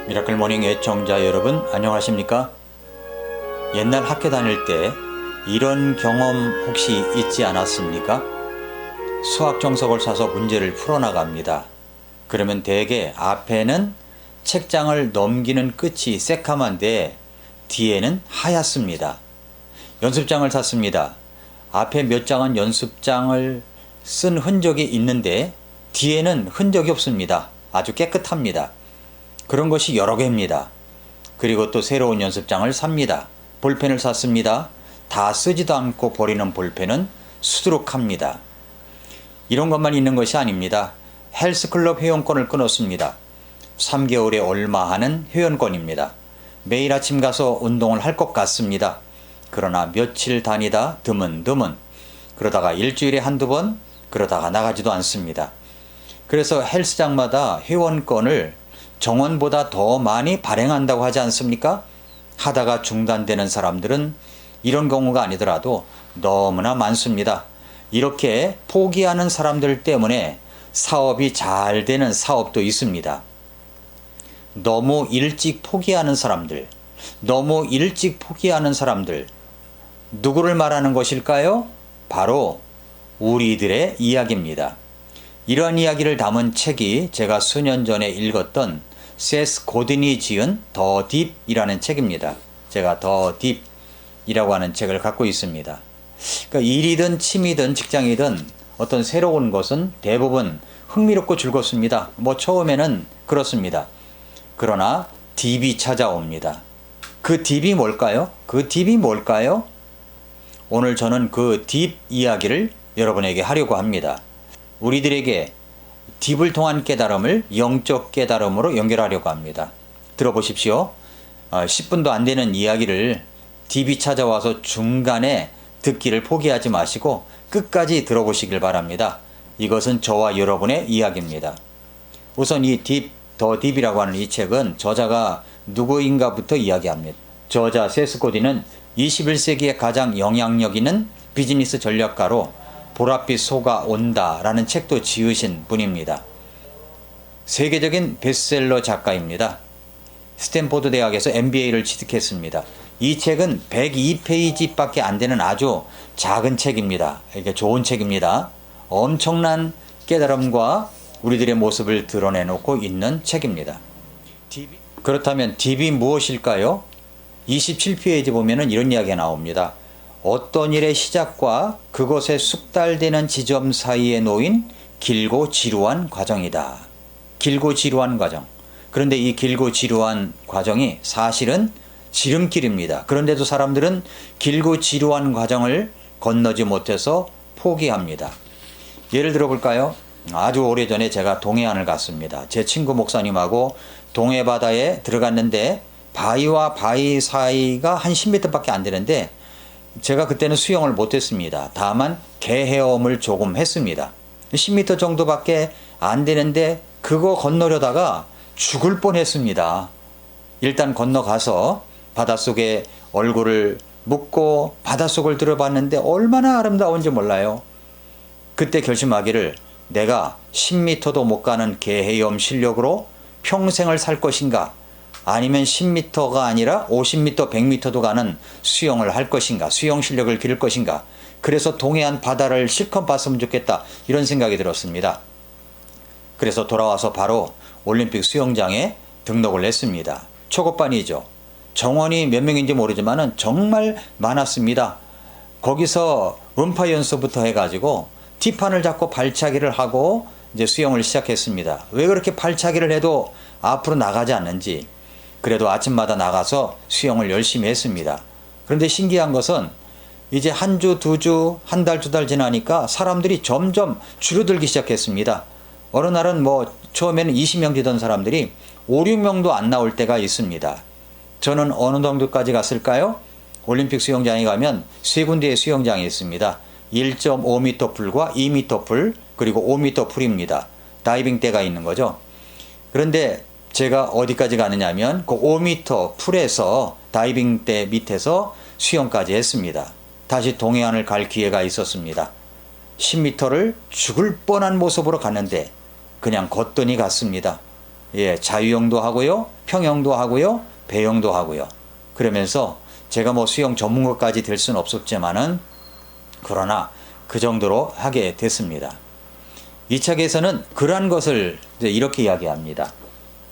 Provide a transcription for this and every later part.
미라클 모닝 애청자 여러분 안녕하십니까? 옛날 학교 다닐 때 이런 경험 혹시 있지 않았습니까? 수학 정석을 사서 문제를 풀어나갑니다. 그러면 대개 앞에는 책장을 넘기는 끝이 새카만데 뒤에는 하얗습니다. 연습장을 샀습니다. 앞에 몇 장은 연습장을 쓴 흔적이 있는데 뒤에는 흔적이 없습니다. 아주 깨끗합니다. 그런 것이 여러 개입니다. 그리고 또 새로운 연습장을 삽니다. 볼펜을 샀습니다. 다 쓰지도 않고 버리는 볼펜은 수두룩합니다. 이런 것만 있는 것이 아닙니다. 헬스클럽 회원권을 끊었습니다. 3개월에 얼마 하는 회원권입니다. 매일 아침 가서 운동을 할 것 같습니다. 그러나 며칠 다니다 드문드문, 그러다가 일주일에 한두 번, 그러다가 나가지도 않습니다. 그래서 헬스장마다 회원권을 정원보다 더 많이 발행한다고 하지 않습니까? 하다가 중단되는 사람들은 이런 경우가 아니더라도 너무나 많습니다. 이렇게 포기하는 사람들 때문에 사업이 잘 되는 사업도 있습니다. 너무 일찍 포기하는 사람들, 누구를 말하는 것일까요? 바로 우리들의 이야기입니다. 이러한 이야기를 담은 책이 제가 수년 전에 읽었던 세스 고든이 지은 더 딥이라는 책입니다. 제가 더 딥이라고 하는 책을 갖고 있습니다. 그러니까 일이든 취미든 직장이든 어떤 새로운 것은 대부분 흥미롭고 즐겁습니다. 처음에는 그렇습니다. 그러나 딥이 찾아옵니다. 그 딥이 뭘까요? 오늘 저는 그 딥 이야기를 여러분에게 하려고 합니다. 우리들에게 딥을 통한 깨달음을 영적 깨달음으로 연결하려고 합니다. 들어보십시오. 10분도 안 되는 이야기를 딥이 찾아와서 중간에 듣기를 포기하지 마시고 끝까지 들어보시길 바랍니다. 이것은 저와 여러분의 이야기입니다. 우선 이 더 딥이라고 하는 이 책은 저자가 누구인가부터 이야기합니다. 저자 세스 고딘은 21세기에 가장 영향력 있는 비즈니스 전략가로 보랏빛 소가 온다라는 책도 지으신 분입니다. 세계적인 베스트셀러 작가입니다. 스탠포드 대학에서 MBA를 취득했습니다. 이 책은 102페이지밖에 안 되는 아주 작은 책입니다. 이게 좋은 책입니다. 엄청난 깨달음과 우리들의 모습을 드러내놓고 있는 책입니다. 그렇다면 딥이 무엇일까요? 27페이지 보면은 이런 이야기가 나옵니다. 어떤 일의 시작과 그것에 숙달되는 지점 사이에 놓인 길고 지루한 과정이다. 길고 지루한 과정. 그런데 이 길고 지루한 과정이 사실은 지름길입니다. 그런데도 사람들은 길고 지루한 과정을 건너지 못해서 포기합니다. 예를 들어볼까요? 아주 오래전에 제가 동해안을 갔습니다. 제 친구 목사님하고 동해바다에 들어갔는데 바위와 바위 사이가 한 10m밖에 안 되는데 제가 그때는 수영을 못했습니다. 다만 개 헤엄을 조금 했습니다. 10m 정도밖에 안 되는데 그거 건너려다가 죽을 뻔했습니다. 일단 건너가서 바닷속에 얼굴을 묻고 바닷속을 들어봤는데 얼마나 아름다운지 몰라요. 그때 결심하기를 내가 10m도 못 가는 개 헤엄 실력으로 평생을 살 것인가, 아니면 10m가 아니라 50m, 100m도 가는 수영을 할 것인가, 수영 실력을 기를 것인가. 그래서 동해안 바다를 실컷 봤으면 좋겠다, 이런 생각이 들었습니다. 그래서 돌아와서 바로 올림픽 수영장에 등록을 했습니다. 초급반이죠. 정원이 몇 명인지 모르지만 정말 많았습니다. 거기서 음파 연습부터 해가지고 티판을 잡고 발차기를 하고 이제 수영을 시작했습니다. 왜 그렇게 발차기를 해도 앞으로 나가지 않는지. 그래도 아침마다 나가서 수영을 열심히 했습니다. 그런데 신기한 것은 이제 한 주, 두 주, 한 달, 두 달 지나니까 사람들이 점점 줄어들기 시작했습니다. 어느 날은 처음에는 20명 되던 사람들이 5, 6명도 안 나올 때가 있습니다. 저는 어느 정도까지 갔을까요? 올림픽 수영장에 가면 세 군데의 수영장이 있습니다. 1.5m 풀과 2m 풀, 그리고 5m 풀입니다. 다이빙대가 있는 거죠. 그런데 제가 어디까지 가느냐 하면 그 5m 풀에서 다이빙대 밑에서 수영까지 했습니다. 다시 동해안을 갈 기회가 있었습니다. 10m를 죽을 뻔한 모습으로 갔는데 그냥 걷더니 갔습니다. 자유형도 하고요, 평형도 하고요, 배형도 하고요. 그러면서 제가 뭐 수영 전문가까지 될 수는 없었지만은 그러나 그 정도로 하게 됐습니다. 이 책에서는 그러한 것을 이렇게 이야기합니다.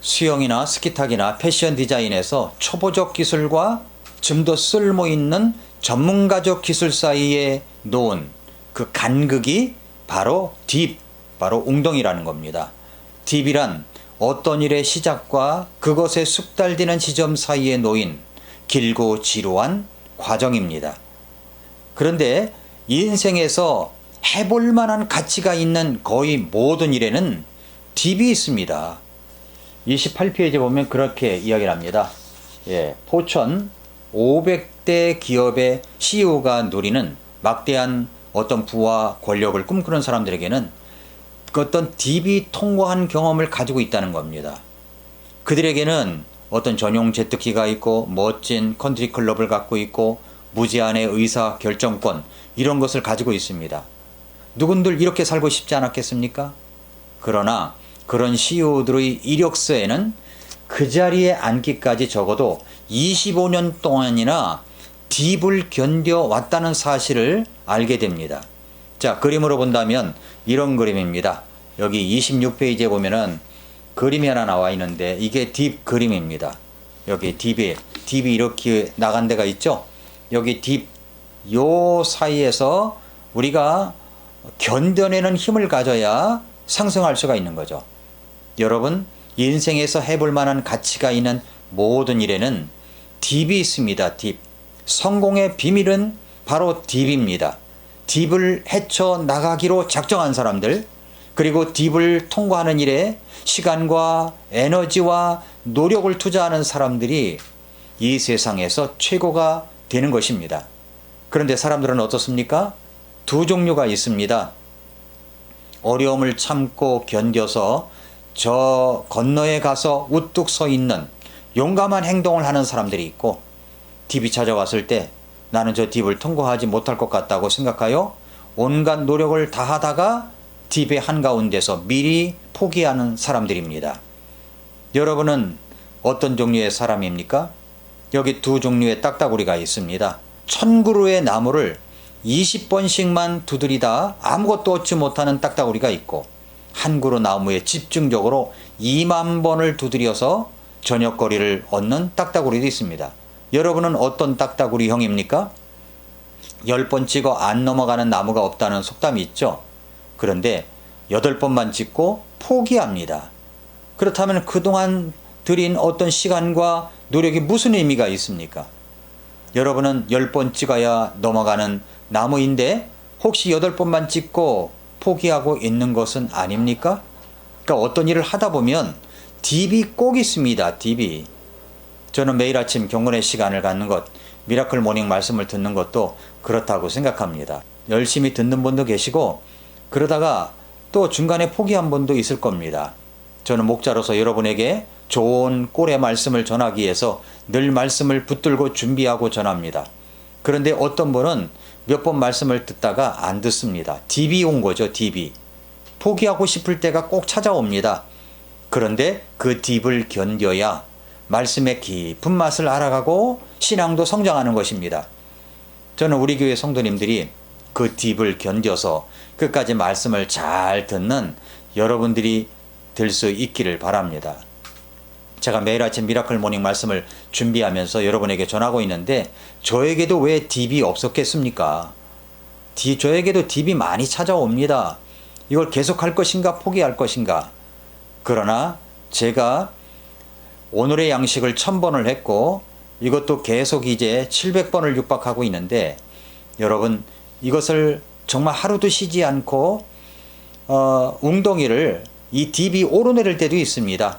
수영이나 스키타기나 패션 디자인에서 초보적 기술과 좀 더 쓸모 있는 전문가적 기술 사이에 놓은 그 간극이 바로 딥, 바로 웅덩이라는 겁니다. 딥이란 어떤 일의 시작과 그것에 숙달되는 지점 사이에 놓인 길고 지루한 과정입니다. 그런데 인생에서 해볼 만한 가치가 있는 거의 모든 일에는 딥이 있습니다. 28페이지에 보면 그렇게 이야기를 합니다. 포천 500대 기업의 CEO가 누리는 막대한 어떤 부와 권력을 꿈꾸는 사람들에게는 어떤 딥이 통과한 경험을 가지고 있다는 겁니다. 그들에게는 어떤 전용 제트기가 있고 멋진 컨트리 클럽을 갖고 있고 무제한의 의사 결정권 이런 것을 가지고 있습니다. 누군들 이렇게 살고 싶지 않았겠습니까? 그러나 그런 CEO들의 이력서에는 그 자리에 앉기까지 적어도 25년 동안이나 딥을 견뎌왔다는 사실을 알게 됩니다. 자, 그림으로 본다면 이런 그림입니다. 여기 26페이지에 보면은 그림이 하나 나와 있는데 이게 딥 그림입니다. 여기 딥이 이렇게 나간 데가 있죠? 여기 딥 요 사이에서 우리가 견뎌내는 힘을 가져야 상승할 수가 있는 거죠. 여러분, 인생에서 해볼 만한 가치가 있는 모든 일에는 딥이 있습니다. 딥. 성공의 비밀은 바로 딥입니다. 딥을 헤쳐 나가기로 작정한 사람들, 그리고 딥을 통과하는 일에 시간과 에너지와 노력을 투자하는 사람들이 이 세상에서 최고가 되는 것입니다. 그런데 사람들은 어떻습니까? 두 종류가 있습니다. 어려움을 참고 견뎌서 저 건너에 가서 우뚝 서 있는 용감한 행동을 하는 사람들이 있고, 딥이 찾아왔을 때 나는 저 딥을 통과하지 못할 것 같다고 생각하여 온갖 노력을 다하다가 딥의 한가운데서 미리 포기하는 사람들입니다. 여러분은 어떤 종류의 사람입니까? 여기 두 종류의 딱따구리가 있습니다. 1000그루의 나무를 20번씩만 두드리다 아무것도 얻지 못하는 딱따구리가 있고, 한 그루 나무에 집중적으로 2만 번을 두드려서 저녁거리를 얻는 딱따구리도 있습니다. 여러분은 어떤 딱따구리 형입니까? 10번 찍어 안 넘어가는 나무가 없다는 속담이 있죠. 그런데 8번만 찍고 포기합니다. 그렇다면 그동안 들인 어떤 시간과 노력이 무슨 의미가 있습니까? 여러분은 10번 찍어야 넘어가는 나무인데 혹시 8번만 찍고 포기하고 있는 것은 아닙니까? 그러니까 어떤 일을 하다 보면 딥이 꼭 있습니다. 딥이. 저는 매일 아침 경건의 시간을 갖는 것, 미라클 모닝 말씀을 듣는 것도 그렇다고 생각합니다. 열심히 듣는 분도 계시고 그러다가 또 중간에 포기한 분도 있을 겁니다. 저는 목자로서 여러분에게 좋은 꼴의 말씀을 전하기 위해서 늘 말씀을 붙들고 준비하고 전합니다. 그런데 어떤 분은 몇 번 말씀을 듣다가 안 듣습니다. 딥이 온 거죠. 딥이. 포기하고 싶을 때가 꼭 찾아옵니다. 그런데 그 딥을 견뎌야 말씀의 깊은 맛을 알아가고 신앙도 성장하는 것입니다. 저는 우리 교회 성도님들이 그 딥을 견뎌서 끝까지 말씀을 잘 듣는 여러분들이 될 수 있기를 바랍니다. 제가 매일 아침 미라클 모닝 말씀을 준비하면서 여러분에게 전하고 있는데 저에게도 왜 딥이 없었겠습니까? 저에게도 딥이 많이 찾아옵니다. 이걸 계속할 것인가 포기할 것인가. 그러나 제가 오늘의 양식을 1000번을 했고 이것도 계속 이제 700번을 육박하고 있는데 여러분 이것을 정말 하루도 쉬지 않고 웅덩이를 이 딥이 오르내릴 때도 있습니다.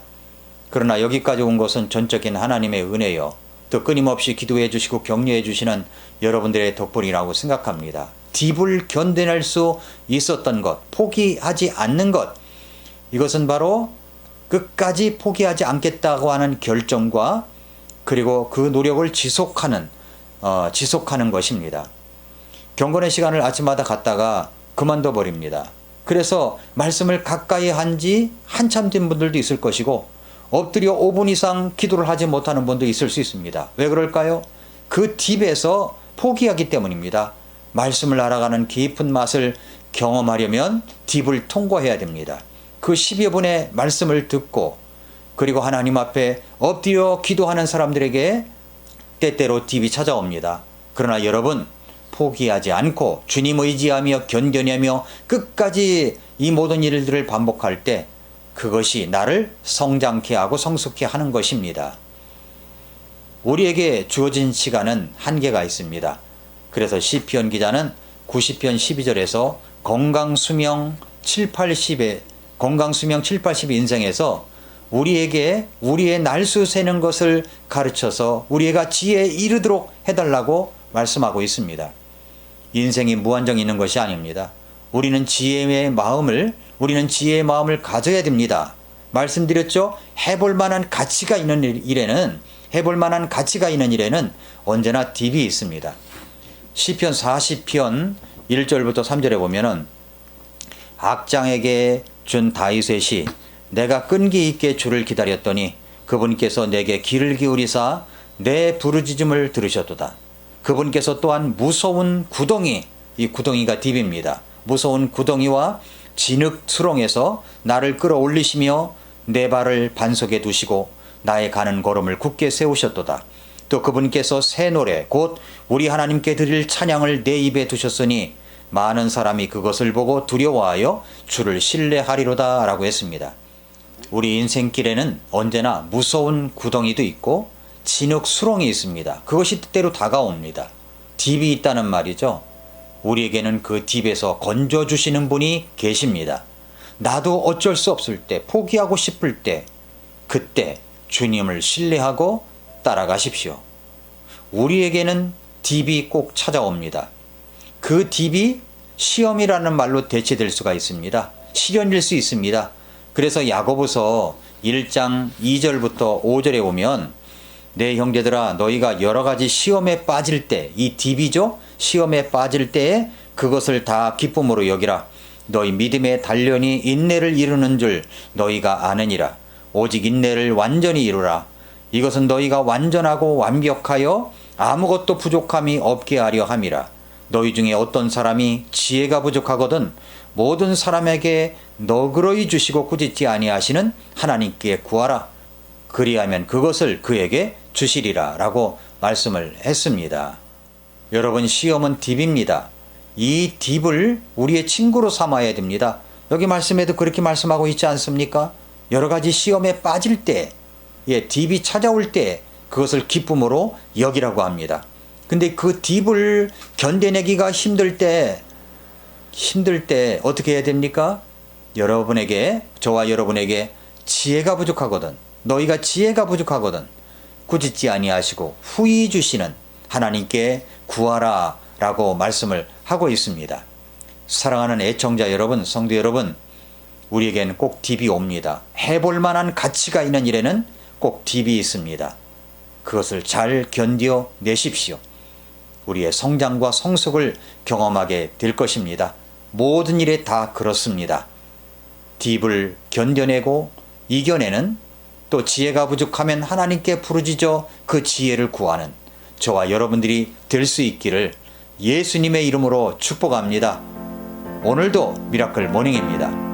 그러나 여기까지 온 것은 전적인 하나님의 은혜요. 또 끊임없이 기도해 주시고 격려해 주시는 여러분들의 덕분이라고 생각합니다. 딥을 견뎌낼 수 있었던 것, 포기하지 않는 것, 이것은 바로 끝까지 포기하지 않겠다고 하는 결정과 그리고 그 노력을 지속하는 것입니다. 경건의 시간을 아침마다 갔다가 그만둬 버립니다. 그래서 말씀을 가까이 한 지 한참 된 분들도 있을 것이고 엎드려 5분 이상 기도를 하지 못하는 분도 있을 수 있습니다. 왜 그럴까요? 그 딥에서 포기하기 때문입니다. 말씀을 알아가는 깊은 맛을 경험하려면 딥을 통과해야 됩니다. 그 10여 분의 말씀을 듣고 그리고 하나님 앞에 엎드려 기도하는 사람들에게 때때로 딥이 찾아옵니다. 그러나 여러분 포기하지 않고 주님 의지하며 견뎌내며 끝까지 이 모든 일들을 반복할 때 그것이 나를 성장케 하고 성숙케 하는 것입니다. 우리에게 주어진 시간은 한계가 있습니다. 그래서 시편 기자는 90편 12절에서 건강수명 7, 80의 인생에서 우리에게 우리의 날수 세는 것을 가르쳐서 우리가 지혜에 이르도록 해달라고 말씀하고 있습니다. 인생이 무한정 있는 것이 아닙니다. 우리는 지혜의 마음을 가져야 됩니다. 말씀드렸죠? 해볼 만한 가치가 있는 일에는 언제나 딥이 있습니다. 시편 40편 1절부터 3절에 보면은 악장에게 준 다윗의 시 내가 끈기 있게 주를 기다렸더니 그분께서 내게 귀를 기울이사 내 부르짖음을 들으셨도다. 그분께서 또한 무서운 구덩이, 이 구덩이가 딥입니다. 무서운 구덩이와 진흙 수렁에서 나를 끌어올리시며 내 발을 반석에 두시고 나의 가는 걸음을 굳게 세우셨도다. 또 그분께서 새 노래 곧 우리 하나님께 드릴 찬양을 내 입에 두셨으니 많은 사람이 그것을 보고 두려워하여 주를 신뢰하리로다 라고 했습니다. 우리 인생길에는 언제나 무서운 구덩이도 있고 진흙 수렁이 있습니다. 그것이 때때로 다가옵니다. 딥이 있다는 말이죠. 우리에게는 그 딥에서 건져주시는 분이 계십니다. 나도 어쩔 수 없을 때, 포기하고 싶을 때, 그때 주님을 신뢰하고 따라가십시오. 우리에게는 딥이 꼭 찾아옵니다. 그 딥이 시험이라는 말로 대체될 수가 있습니다. 시련일 수 있습니다. 그래서 야고보서 1장 2절부터 5절에 보면 내 형제들아 너희가 여러 가지 시험에 빠질 때, 이 딥이죠? 시험에 빠질 때에 그것을 다 기쁨으로 여기라. 너희 믿음의 단련이 인내를 이루는 줄 너희가 아느니라. 오직 인내를 완전히 이루라. 이것은 너희가 완전하고 완벽하여 아무것도 부족함이 없게 하려 함이라. 너희 중에 어떤 사람이 지혜가 부족하거든 모든 사람에게 너그러이 주시고 꾸짖지 아니하시는 하나님께 구하라. 그리하면 그것을 그에게 주시리라 라고 말씀을 했습니다. 여러분, 시험은 딥입니다. 이 딥을 우리의 친구로 삼아야 됩니다. 여기 말씀에도 그렇게 말씀하고 있지 않습니까? 여러 가지 시험에 빠질 때, 딥이 찾아올 때 그것을 기쁨으로 여기라고 합니다. 근데 그 딥을 견뎌내기가 힘들 때 어떻게 해야 됩니까? 저와 여러분에게 지혜가 부족하거든, 너희가 지혜가 부족하거든 꾸짖지 아니하시고 후히 주시는 하나님께 구하라 라고 말씀을 하고 있습니다. 사랑하는 애청자 여러분, 성도 여러분, 우리에겐 꼭 딥이 옵니다. 해볼 만한 가치가 있는 일에는 꼭 딥이 있습니다. 그것을 잘 견뎌내십시오. 우리의 성장과 성숙을 경험하게 될 것입니다. 모든 일에 다 그렇습니다. 딥을 견뎌내고 이겨내는, 또 지혜가 부족하면 하나님께 부르짖어 그 지혜를 구하는 저와 여러분들이 될 수 있기를 예수님의 이름으로 축복합니다. 오늘도 미라클 모닝입니다.